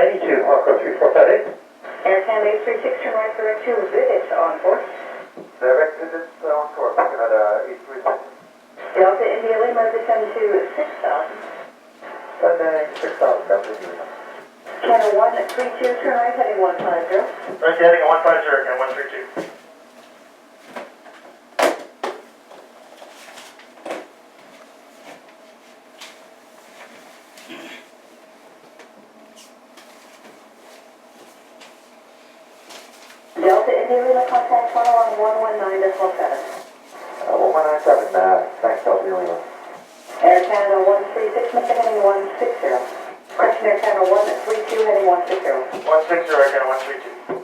92, Hawker 3458. Air Canada 36, turn right direct to Vivix on course. Direct visits on course, Canada 836. Delta India Lima, descend to 6,000. Sending 6,000, Delta India Lima. Channel 132, turn right heading 150. Right, heading 150 and 132. Delta India Lima, contact tunnel on 119.7. 1197, thanks, Delta India Lima. Air Canada 136, Mr. heading 160. Question Air Canada 132, heading 160. 160, Air Canada 132.